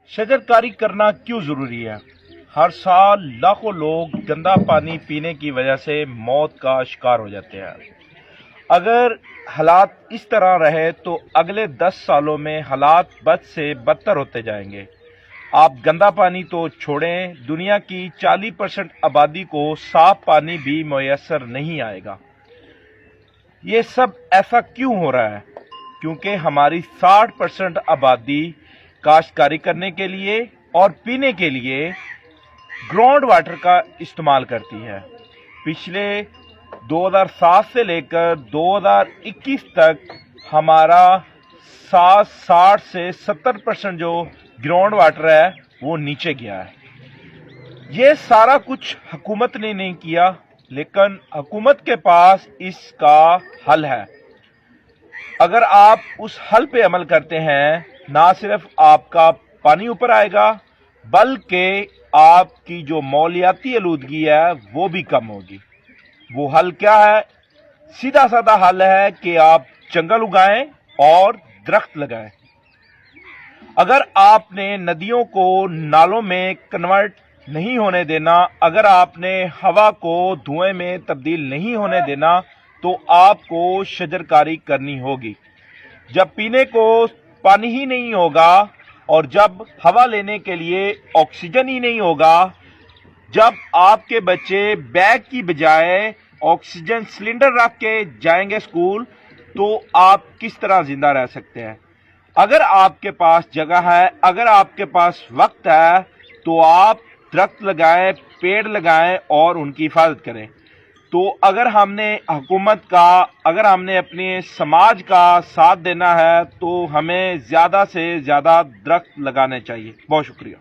شجرکاری کرنا کیوں ضروری ہے؟ ہر سال لاکھوں لوگ گندا پانی پینے کی وجہ سے موت کا شکار ہو جاتے ہیں۔ اگر حالات اس طرح رہے تو اگلے 10 سالوں میں حالات بد سے بدتر ہوتے جائیں گے۔ آپ گندا پانی تو چھوڑیں، دنیا کی 40% آبادی کو صاف پانی بھی میسر نہیں آئے گا۔ یہ سب ایسا کیوں ہو رہا ہے؟ کیونکہ ہماری 60% آبادی کاشتکاری کرنے کے لیے اور پینے کے لیے گراؤنڈ واٹر کا استعمال کرتی ہے۔ پچھلے 2007 سے لے کر 2021 تک ہمارا 60 سے 70% جو گراؤنڈ واٹر ہے وہ نیچے گیا ہے۔ یہ سارا کچھ حکومت نے نہیں کیا، لیکن حکومت کے پاس اس کا حل ہے۔ اگر آپ اس حل پہ عمل کرتے ہیں، نہ صرف آپ کا پانی اوپر آئے گا بلکہ آپ کی جو ماحولیاتی آلودگی ہے وہ بھی کم ہوگی۔ وہ حل کیا ہے؟ سیدھا سادہ حل ہے کہ آپ جنگل اگائیں اور درخت لگائیں۔ اگر آپ نے ندیوں کو نالوں میں کنورٹ نہیں ہونے دینا، اگر آپ نے ہوا کو دھوئیں میں تبدیل نہیں ہونے دینا تو آپ کو شجرکاری کرنی ہوگی۔ جب پینے کو پانی ہی نہیں ہوگا اور جب ہوا لینے کے لیے آکسیجن ہی نہیں ہوگا، جب آپ کے بچے بیگ کی بجائے آکسیجن سلنڈر رکھ کے جائیں گے اسکول، تو آپ کس طرح زندہ رہ سکتے ہیں؟ اگر آپ کے پاس جگہ ہے، اگر آپ کے پاس وقت ہے تو آپ درخت لگائیں، پیڑ لگائیں اور ان کی حفاظت کریں۔ تو اگر ہم نے حکومت کا، اگر ہم نے اپنے سماج کا ساتھ دینا ہے تو ہمیں زیادہ سے زیادہ درخت لگانے چاہیے۔ بہت شکریہ۔